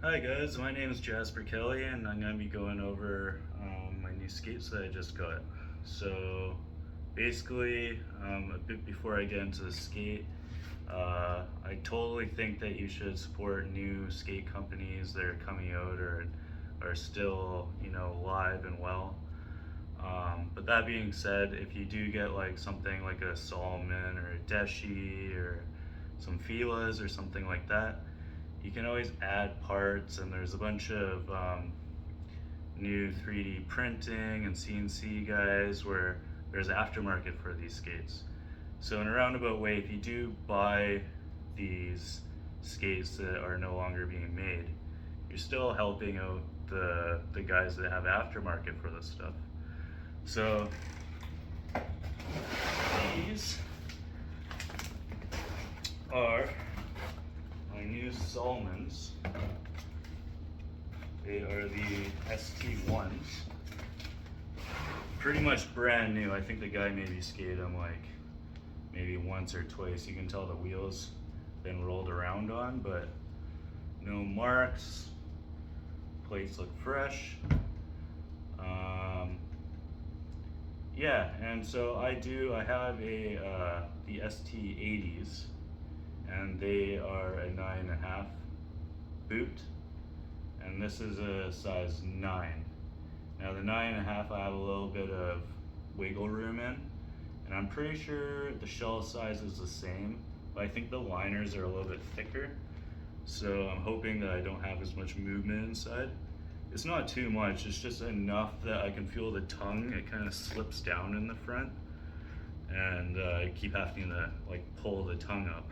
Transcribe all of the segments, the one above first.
Hi guys, my name is Jasper Kelly and I'm going to be going over my new skates that I just got. So basically, a bit before I get into the skate, I totally think that you should support new skate companies that are coming out or are still, alive and well. But that being said, if you do get like something like a Salomon or a Deshi or some Filas or something like that, you can always add parts, and there's a bunch of new 3D printing and CNC guys where there's aftermarket for these skates. So in a roundabout way, if you do buy these skates that are no longer being made, you're still helping out the guys that have aftermarket for this stuff. So these are my new Salomons. They are the ST ones. Pretty much brand new. I think the guy maybe skated them like maybe once or twice. You can tell the wheels been rolled around on, but no marks. Plates look fresh. Yeah, and so I have the ST80s, and they are a 9.5 boot, and this is a size 9. Now the 9.5 I have a little bit of wiggle room in, and I'm pretty sure the shell size is the same, but I think the liners are a little bit thicker, so I'm hoping that I don't have as much movement inside. It's not too much, it's just enough that I can feel the tongue. It kind of slips down in the front, and I keep having to like pull the tongue up.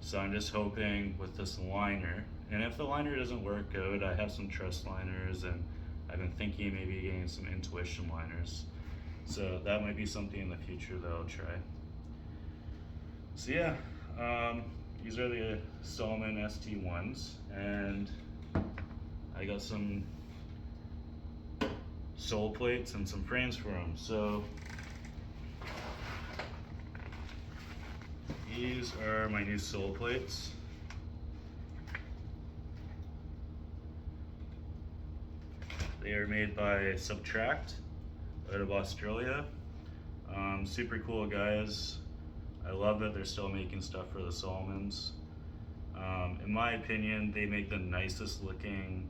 So I'm just hoping with this liner, and if the liner doesn't work out, I have some truss liners, and I've been thinking maybe getting some intuition liners. So that might be something in the future that I'll try. So yeah, these are the Salomon ST ones, and I got some sole plates and some frames for them. So these are my new sole plates. They are made by Subtract out of Australia. Super cool guys. I love that they're still making stuff for the Salomons. In my opinion, they make the nicest looking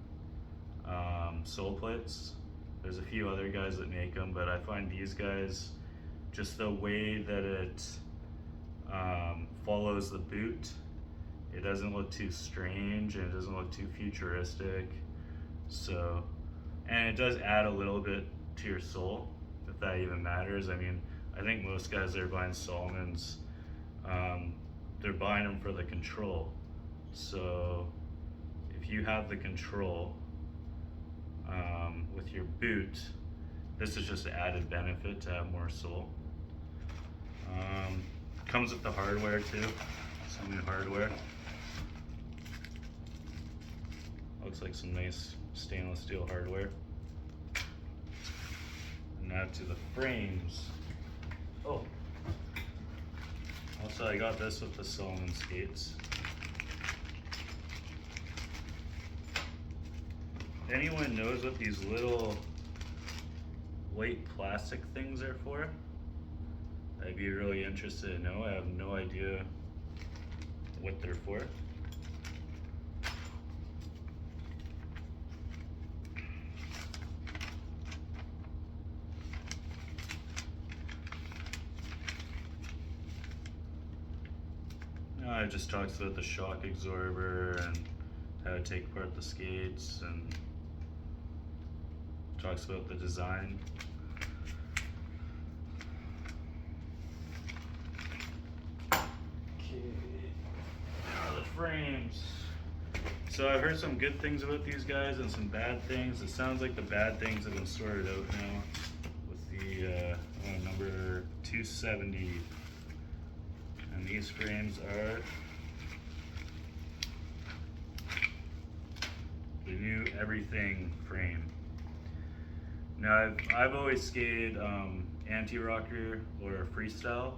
sole plates. There's a few other guys that make them, but I find these guys, just the way that it follows the boot, it doesn't look too strange and it doesn't look too futuristic. So, and it does add a little bit to your sole, if that even matters. I mean, I think most guys that are buying Salomons, they're buying them for the control. So if you have the control with your boot, this is just an added benefit to have more sole. Comes with the hardware too, some new hardware. Looks like some nice stainless steel hardware. And now to the frames. Oh, also I got this with the Salomon skates. If anyone knows what these little white plastic things are for, I'd be really interested to know. I have no idea what they're for. It just talks about the shock absorber and how to take apart the skates, and talks about the design. Okay, now the frames. So I've heard some good things about these guys and some bad things. It sounds like the bad things have been sorted out now with the number 270. And these frames are the new everything frame. Now I've always skated anti-rocker or freestyle,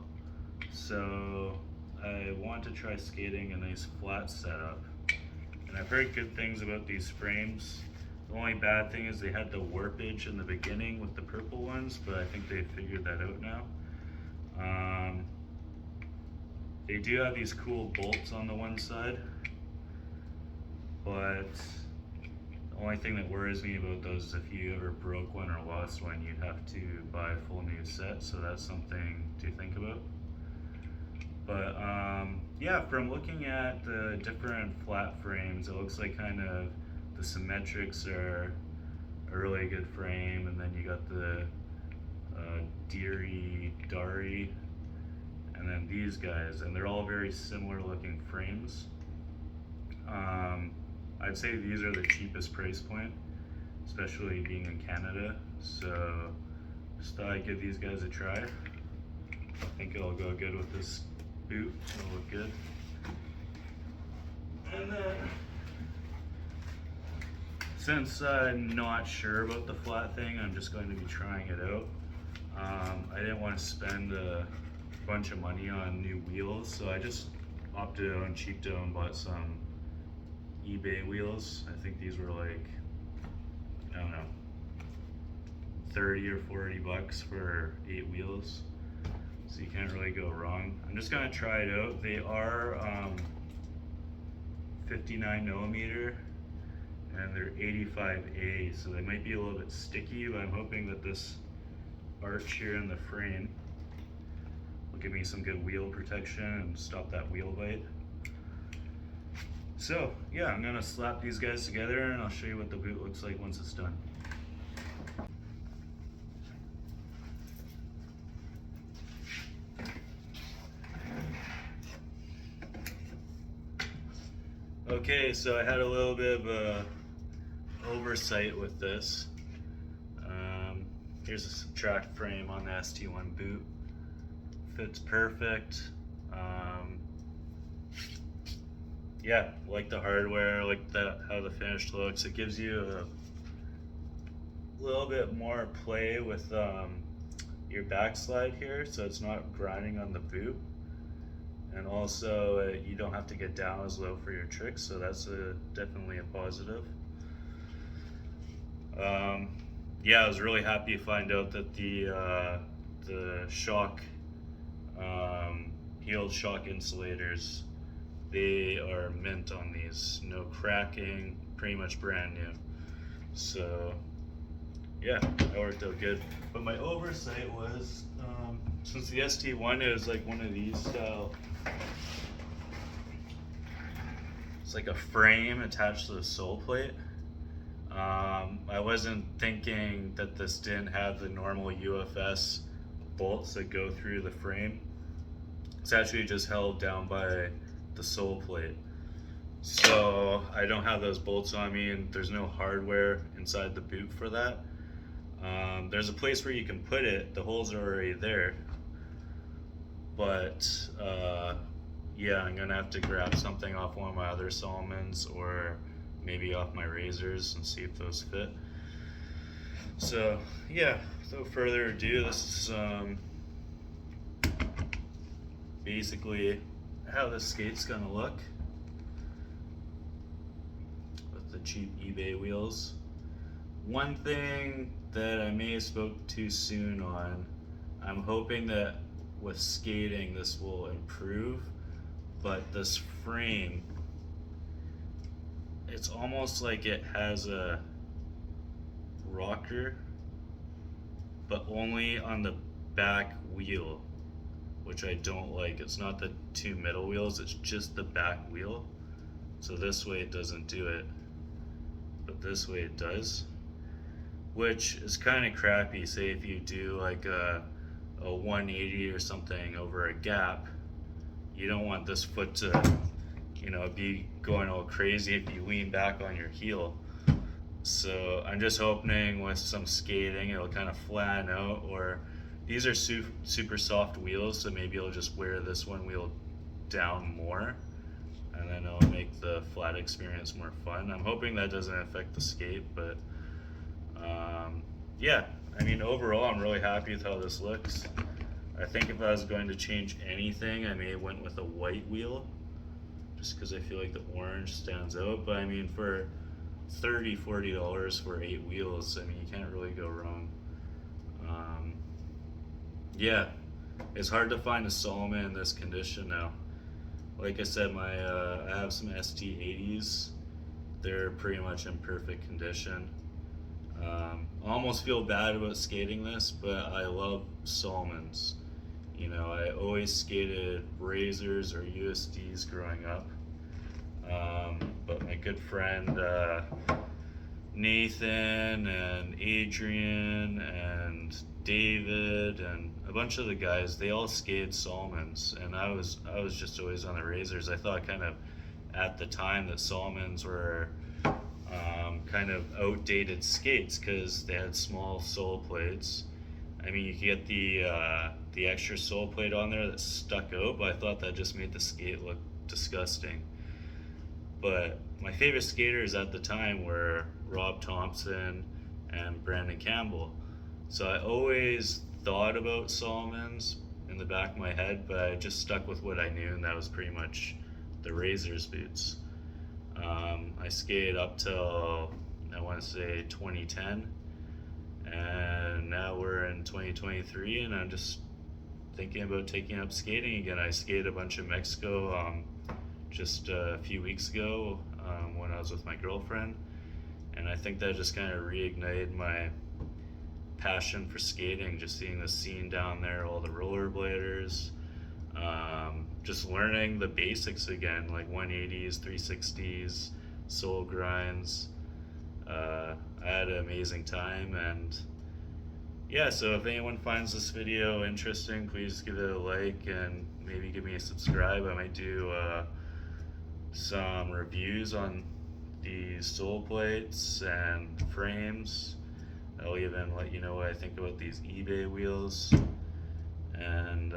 so I want to try skating a nice flat setup. and I've heard good things about these frames. The only bad thing is they had the warpage in the beginning with the purple ones, but I think they figured that out now. They do have these cool bolts on the one side, but the only thing that worries me about those is if you ever broke one or lost one, you'd have to buy a full new set, so that's something to think about. But yeah, from looking at the different flat frames, it looks like kind of the symmetrics are a really good frame, and then you got the Dari, and then these guys, and they're all very similar looking frames. I'd say these are the cheapest price point, especially being in Canada, so just thought I'd give these guys a try. I think it'll go good with this boot, it'll look good. And then, since I'm not sure about the flat thing, I'm just going to be trying it out. I didn't want to spend a bunch of money on new wheels, so I just opted out and cheaped out and bought some eBay wheels. I think these were like, I don't know, 30 or 40 bucks for 8 wheels, so you can't really go wrong. I'm just gonna try it out. They are 59 millimeter and they're 85A, so they might be a little bit sticky, but I'm hoping that this arch here in the frame will give me some good wheel protection and stop that wheel bite. So yeah, I'm gonna slap these guys together and I'll show you what the boot looks like once it's done. Okay, so I had a little bit of a oversight with this. Here's a subtract frame on the ST1 boot. Fits perfect. Yeah, like the hardware, like how the finish looks. It gives you a little bit more play with your backslide here, so it's not grinding on the boot. And also, you don't have to get down as low for your tricks, so that's definitely a positive. Yeah, I was really happy to find out that the shock, heeled shock insulators, they are mint on these. No cracking, pretty much brand new. So yeah, that worked out good. But my oversight was, since the ST1 is like one of these style, it's like a frame attached to the sole plate. I wasn't thinking that this didn't have the normal UFS bolts that go through the frame. It's actually just held down by the sole plate. So I don't have those bolts on me, and there's no hardware inside the boot for that. There's a place where you can put it, the holes are already there. But yeah, I'm gonna have to grab something off one of my other Salomons or maybe off my razors and see if those fit. So yeah, without further ado, this is basically how the skate's gonna look with the cheap eBay wheels. One thing that I may have spoke too soon on, I'm hoping that with skating this will improve, but this frame, it's almost like it has a rocker, but only on the back wheel, which I don't like. It's not the two middle wheels, it's just the back wheel. So this way it doesn't do it, but this way it does, which is kind of crappy. Say if you do like a 180 or something over a gap, you don't want this foot to, you know, be going all crazy if you lean back on your heel. So I'm just hoping with some skating it'll kind of flatten out, or these are super soft wheels, so maybe I'll just wear this one wheel down more, and then it'll make the flat experience more fun. I'm hoping that doesn't affect the skate, but yeah, I mean, overall I'm really happy with how this looks. I think if I was going to change anything, I may have went with a white wheel, just because I feel like the orange stands out. But I mean, for $30-$40 for 8 wheels, I mean, you can't really go wrong. Yeah, it's hard to find a Salomon in this condition now. Like I said, I have some ST80s. They're pretty much in perfect condition. I almost feel bad about skating this, but I love Salomons. You know, I always skated Razors or USDs growing up. But my good friend Nathan and Adrian and David and a bunch of the guys, they all skated Salomons, and I was just always on the Razors. I thought kind of at the time that Salomons were kind of outdated skates because they had small sole plates. I mean, you could get the extra sole plate on there that stuck out, but I thought that just made the skate look disgusting. But my favorite skaters at the time were Rob Thompson and Brandon Campbell. So I always thought about Salomons in the back of my head, but I just stuck with what I knew, and that was pretty much the Razors boots. I skated up till, I want to say, 2010, and now we're in 2023, and I'm just thinking about taking up skating again. I skated a bunch of Mexico just a few weeks ago when I was with my girlfriend, and I think that just kind of reignited my passion for skating, just seeing the scene down there, all the rollerbladers, just learning the basics again, like 180s, 360s, sole grinds. I had an amazing time, and yeah, so if anyone finds this video interesting, please give it a like and maybe give me a subscribe. I might do some reviews on these sole plates and frames. I'll even let you know what I think about these eBay wheels and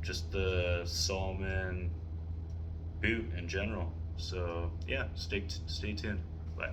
just the Salomon boot in general. So yeah, stay tuned. Bye.